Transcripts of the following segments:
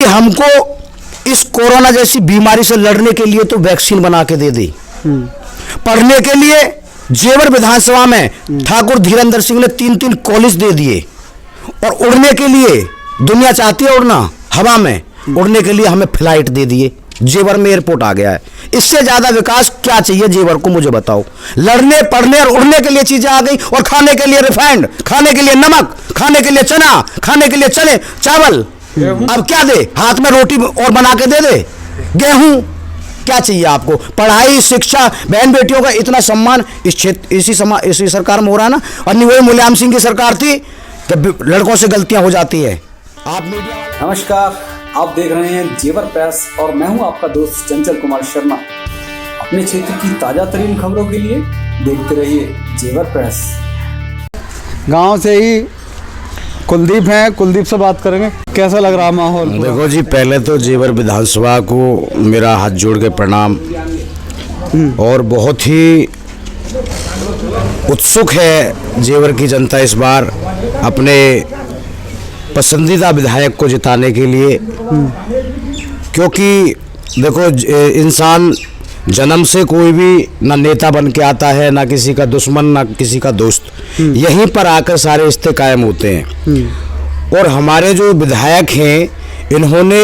हमको इस कोरोना जैसी बीमारी से लड़ने के लिए तो वैक्सीन बना के दे दी। पढ़ने के लिए जेवर विधानसभा में ठाकुर धीरेन्द्र सिंह ने 3-3 कॉलेज दे दिए। और उड़ने के लिए दुनिया चाहती है उड़ना, हवा में उड़ने के लिए हमें फ्लाइट दे दिए। जेवर में एयरपोर्ट आ गया है। इससे ज्यादा विकास क्या चाहिए जेवर को, मुझे बताओ। लड़ने पढ़ने और उड़ने के लिए चीजें आ गई, और खाने के लिए रिफाइंड, खाने के लिए नमक, खाने के लिए चना, खाने के लिए चने चावल। अब क्या दे, हाथ में रोटी और बना के दे दे, गेहूं। क्या चाहिए आपको? पढ़ाई, शिक्षा, बहन बेटियों का इतना सम्मान इस क्षेत्र इसी सरकार में हो रहा है ना। और नहीं वही मुलायम सिंह की सरकार थी, जब लड़कों से गलतियां हो जाती है। आप मीडिया। नमस्कार, आप देख रहे हैं जेवर प्रेस और मैं हूं आपका दोस्त चंचल कुमार शर्मा। अपने क्षेत्र की ताजा तरीन खबरों के लिए देखते रहिए जेवर प्रेस। गांव से ही कुलदीप हैं, कुलदीप से बात करेंगे। कैसा लग रहा माहौल? देखो जी, पहले तो जेवर विधानसभा को मेरा हाथ जोड़ के प्रणाम। और बहुत ही उत्सुक है जेवर की जनता इस बार अपने पसंदीदा विधायक को जिताने के लिए। क्योंकि देखो, इंसान जन्म से कोई भी ना नेता बन के आता है, ना किसी का दुश्मन, ना किसी का दोस्त। यहीं पर आकर सारे रिश्ते कायम होते हैं। और हमारे जो विधायक हैं, इन्होंने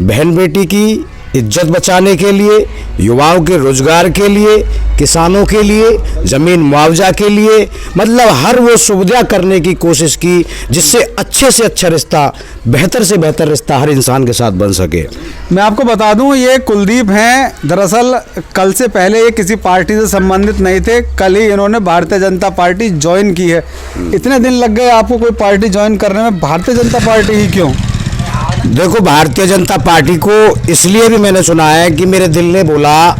बहन बेटी की इज्जत बचाने के लिए, युवाओं के रोजगार के लिए, किसानों के लिए, जमीन मुआवजा के लिए, मतलब हर वो सुविधा करने की कोशिश की जिससे अच्छे से अच्छा रिश्ता, बेहतर से बेहतर रिश्ता हर इंसान के साथ बन सके। मैं आपको बता दूं, ये कुलदीप हैं। दरअसल कल से पहले ये किसी पार्टी से संबंधित नहीं थे। कल ही इन्होंने भारतीय जनता पार्टी ज्वाइन की है। इतने दिन लग गए आपको कोई पार्टी ज्वाइन करने में, भारतीय जनता पार्टी ही क्यों? देखो, भारतीय जनता पार्टी को इसलिए भी मैंने सुना है कि मेरे दिल ने बोला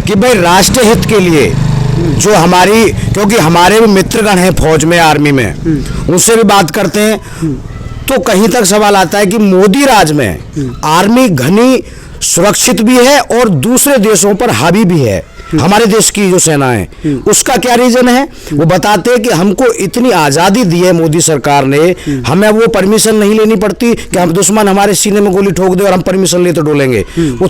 कि भाई राष्ट्र हित के लिए जो हमारी, क्योंकि हमारे भी मित्रगण हैं फौज में, आर्मी में, उनसे भी बात करते हैं, तो कहीं तक सवाल आता है कि मोदी राज में आर्मी घनी सुरक्षित भी है और दूसरे देशों पर हावी भी है। हमारे देश की जो सेना है उसका क्या रीजन है? वो बताते हैं कि हमको इतनी आज़ादी दी है मोदी सरकार ने, हमें वो परमिशन नहीं लेनी पड़ती कि हम दुश्मन हमारे सीने में गोली ठोक दे और हम परमिशन ले तो डोलेंगे। वो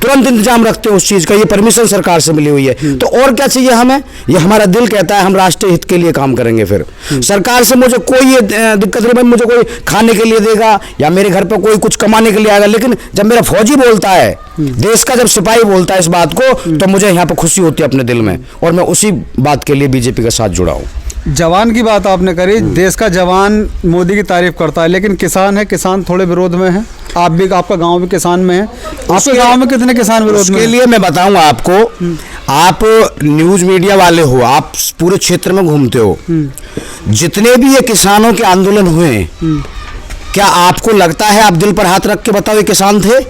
तुरंत इंतजाम रखते हैं उस चीज़ का। ये परमिशन सरकार से मिली हुई है, तो और क्या चाहिए हमें? ये हमारा दिल कहता है हम राष्ट्रीय हित के लिए काम करेंगे। फिर सरकार से मुझे कोई ये दिक्कत नहीं, मुझे कोई खाने के लिए देगा या मेरे घर पर कोई कुछ कमाने के लिए आएगा, लेकिन जब मेरा फौजी बोलता है, देश का जब सिपाही बोलता है इस बात को, तो मुझे यहाँ पर खुशी होती है अपने दिल में। और मैं उसी बात के लिए बीजेपी के साथ जुड़ा हूँ। जवान की बात आपने करी, देश का जवान मोदी की तारीफ करता है, लेकिन किसान है, किसान थोड़े विरोध में है। आप भी, आपका गांव भी किसान में है। आपके गांव में कितने किसान विरोध में? उसके लिए मैं बताऊंगा आपको। आप न्यूज मीडिया वाले हो, आप पूरे क्षेत्र में घूमते हो, जितने भी ये किसानों के आंदोलन हुए, क्या आपको लगता है, आप दिल पर हाथ रख के बताओ, ये किसान थे?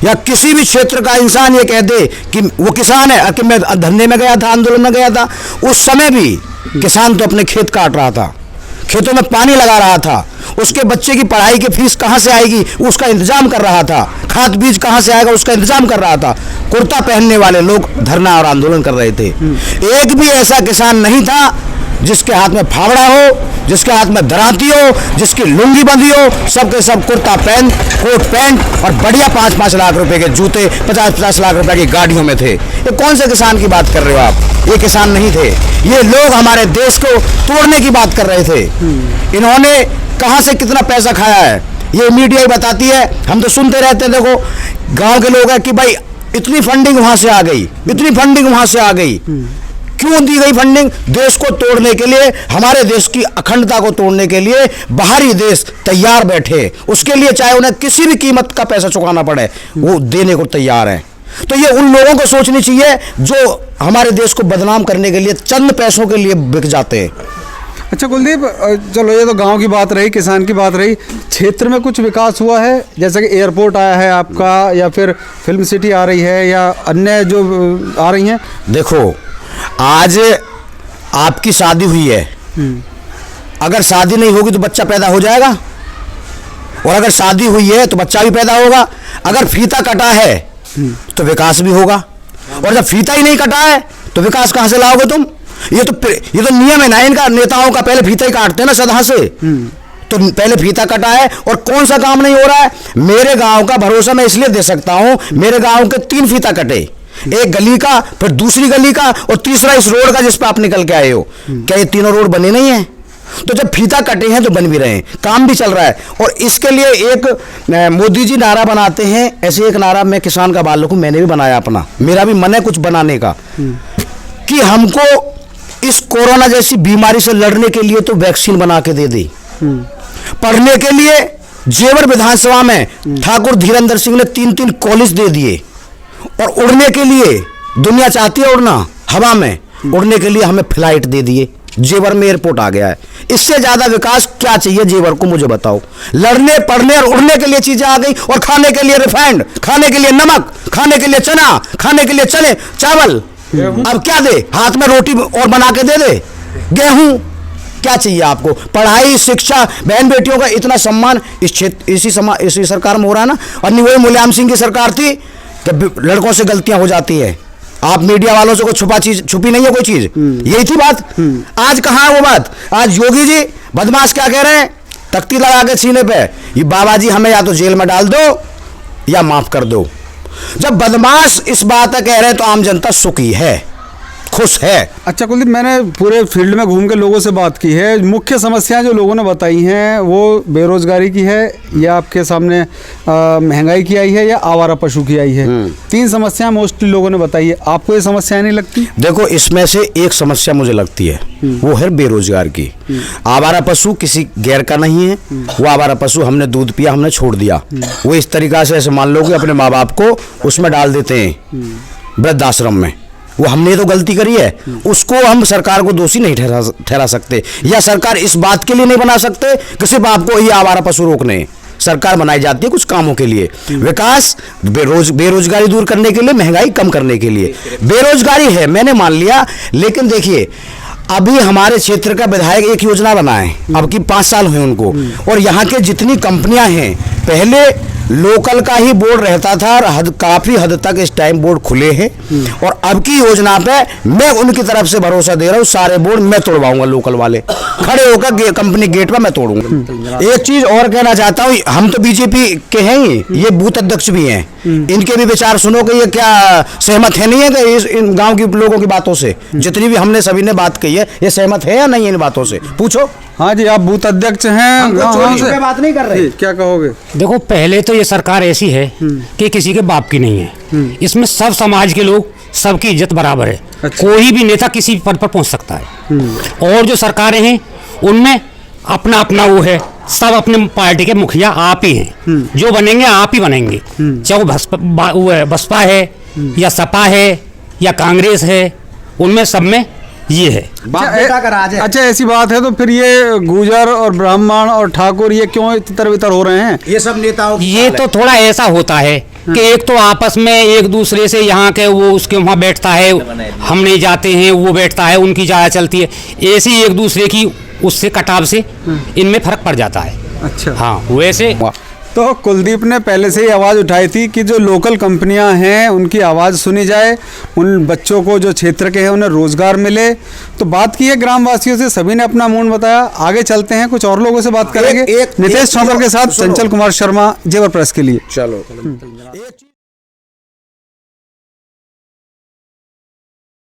या किसी भी क्षेत्र का इंसान ये कह दे कि वो किसान है, कि मैं धरने में गया था, आंदोलन में गया था, उस समय भी किसान तो अपने खेत काट रहा था, खेतों में पानी लगा रहा था, उसके बच्चे की पढ़ाई की फीस कहाँ से आएगी उसका इंतजाम कर रहा था, खाद बीज कहाँ से आएगा उसका इंतजाम कर रहा था। कुर्ता पहनने वाले लोग धरना और आंदोलन कर रहे थे। एक भी ऐसा किसान नहीं था जिसके हाथ में फावड़ा हो, जिसके हाथ में दराती हो, जिसकी लुंगी बंधी हो। सबके सब कुर्ता पैंट, कोट पैंट और बढ़िया 5-5 लाख रुपए के जूते, 50-50 लाख रुपए की गाड़ियों में थे। ये कौन से किसान की बात कर रहे हो आप? ये किसान नहीं थे, ये लोग हमारे देश को तोड़ने की बात कर रहे थे। इन्होंने कहां से कितना पैसा खाया है ये मीडिया ही बताती है, हम तो सुनते रहते हैं। देखो, गांव के लोग हैं कि भाई इतनी फंडिंग वहां से आ गई, इतनी फंडिंग वहां से आ गई। क्यों दी गई फंडिंग? देश को तोड़ने के लिए, हमारे देश की अखंडता को तोड़ने के लिए बाहरी देश तैयार बैठे, उसके लिए चाहे उन्हें किसी भी कीमत का पैसा चुकाना पड़े, वो देने को तैयार है। तो ये उन लोगों को सोचनी चाहिए जो हमारे देश को बदनाम करने के लिए चंद पैसों के लिए बिक जाते हैं। अच्छा कुलदीप, चलो ये तो गांव की बात रही, किसान की बात रही। क्षेत्र में कुछ विकास हुआ है, जैसे कि एयरपोर्ट आया है आपका, या फिर फिल्म सिटी आ रही है, या अन्य जो आ रही हैं? देखो, आज आपकी शादी हुई है, अगर शादी नहीं होगी तो बच्चा पैदा हो जाएगा, और अगर शादी हुई है तो बच्चा भी पैदा होगा। अगर फीता कटा है तो विकास भी होगा, और जब फीता ही नहीं कटा है तो विकास कहां से लाओगे तुम? ये तो नियम है ना इनका, नेताओं का, पहले फीता ही काटते हैं ना सदा से, तो पहले फीता कटा है और कौन सा काम नहीं हो रहा है। मेरे गांव का भरोसा मैं इसलिए दे सकता हूं, मेरे गांव के 3 फीता कटे, एक गली का, फिर दूसरी गली का और तीसरा इस रोड का जिस पे आप निकल के आए हो। क्या ये तीनों रोड बने नहीं है? तो जब फीता कटे हैं तो बन भी रहे हैं, काम भी चल रहा है। और इसके लिए एक मोदी जी नारा बनाते हैं, ऐसे एक नारा मैं किसान का बालक हूं, मैंने भी बनाया अपना, मेरा भी मन है कुछ बनाने का, कि हमको इस कोरोना जैसी बीमारी से लड़ने के लिए तो वैक्सीन बना के दे दी। पढ़ने के लिए जेवर विधानसभा में ठाकुर धीरेन्द्र सिंह ने 3-3 कॉलेज दे दिए। और उड़ने के लिए, दुनिया चाहती है उड़ना हवा में, उड़ने के लिए हमें फ्लाइट दे दिए, जेवर में एयरपोर्ट आ गया है। इससे ज्यादा विकास क्या चाहिए जेवर को, मुझे बताओ। लड़ने पढ़ने और उड़ने के लिए चीजें आ गई, और खाने के लिए रिफाइंड, खाने के लिए नमक, खाने के लिए चना, खाने के लिए चने चावल। अब क्या दे, हाथ में रोटी और बना के दे दे, गेहूं, क्या चाहिए आपको? पढ़ाई, शिक्षा, बहन बेटियों का इतना सम्मान इस क्षेत्र इसी सरकार में हो रहा है ना। और नहीं, वही मुलायम सिंह की सरकार थी कि लड़कों से गलतियां हो जाती है, आप मीडिया वालों से कोई छुपी नहीं है कोई चीज, यही थी बात। आज कहां है वो बात? आज योगी जी बदमाश क्या कह रहे हैं, तख्ती लगा के सीने पे, ये बाबा जी हमें या तो जेल में डाल दो या माफ कर दो। जब बदमाश इस बात कह रहे हैं तो आम जनता सुखी है, खुश है। अच्छा कुलदीप, मैंने पूरे फील्ड में घूम के लोगों से बात की है, मुख्य समस्याएं जो लोगों ने बताई हैं वो बेरोजगारी की है, या आपके सामने महंगाई की आई है, या आवारा पशु की आई है। 3 समस्याएं मोस्टली लोगों ने बताई है। आपको ये समस्याएं नहीं लगती? देखो, इसमें से एक समस्या मुझे लगती है, वो है बेरोजगार की। आवारा पशु किसी गैर का नहीं है, वो आवारा पशु हमने दूध पिया, हमने छोड़ दिया, वो इस तरीका से ऐसे मान लो कि अपने माँ बाप को उसमें डाल देते हैं वृद्धाश्रम में, वो हमने तो गलती करी है। उसको हम सरकार को दोषी नहीं ठहरा सकते, या सरकार इस बात के लिए नहीं बना सकते कि सिर्फ आपको ये आवारा पशु रोकने। सरकार बनाई जाती है कुछ कामों के लिए, विकास, बेरोजगारी दूर करने के लिए, महंगाई कम करने के लिए। बेरोजगारी है मैंने मान लिया, लेकिन देखिए अभी हमारे क्षेत्र का विधायक एक योजना बनाए, अब की 5 साल हुए उनको, और यहाँ के जितनी कंपनियां हैं, पहले लोकल का ही बोर्ड रहता था और काफी हद तक इस टाइम बोर्ड खुले हैं। और अब की योजना पे मैं उनकी तरफ से भरोसा दे रहा हूँ, सारे बोर्ड मैं तोड़वाऊंगा, लोकल वाले खड़े होकर कंपनी गेट पर मैं तोड़ूंगा। एक चीज और कहना चाहता हूँ, हम तो बीजेपी के हैं ही, ये बूथ अध्यक्ष भी हैं, इनके भी विचार सुनो कि ये क्या सहमत है नहीं है कि इन गांव के लोगों की बातों से, जितनी भी हमने सभी ने बात कही है, ये सहमत है या नहीं है इन बातों से, पूछो। हाँ जी, आप बूथ अध्यक्ष हैं, पे बात नहीं कर रहे, क्या कहोगे? देखो, पहले तो ये सरकार ऐसी है कि किसी के बाप की नहीं है, इसमें सब समाज के लोग, सबकी इज्जत बराबर है। अच्छा। कोई भी नेता किसी पद पर पहुंच सकता है। और जो सरकारें हैं उनमें अपना अपना वो है, सब अपने पार्टी के मुखिया आप ही हैं, जो बनेंगे आप ही बनेंगे, चाहे वो बसपा है या सपा है या कांग्रेस है, उनमें सब में ये है। अच्छा, ऐसी बात है तो फिर ये गुर्जर और ब्राह्मण और ठाकुर ये क्यों तितर बितर हो रहे हैं? ये सब नेताओं ये तो थोड़ा ऐसा होता है कि एक तो आपस में एक दूसरे से, यहाँ के वो उसके वहाँ बैठता है, हम नहीं जाते हैं, वो बैठता है, उनकी जाया चलती है, ऐसी एक दूसरे की उससे कटाव से इनमें फर्क पड़ जाता है। अच्छा, हाँ, वैसे तो कुलदीप ने पहले से ही आवाज़ उठाई थी कि जो लोकल कंपनियां हैं उनकी आवाज़ सुनी जाए, उन बच्चों को जो क्षेत्र के हैं उन्हें रोजगार मिले। तो बात की है ग्रामवासियों से, सभी ने अपना मूड बताया। आगे चलते हैं, कुछ और लोगों से बात करेंगे। नितेश छोकर के साथ चंचल कुमार शर्मा, जेवर प्रेस के लिए। चलो।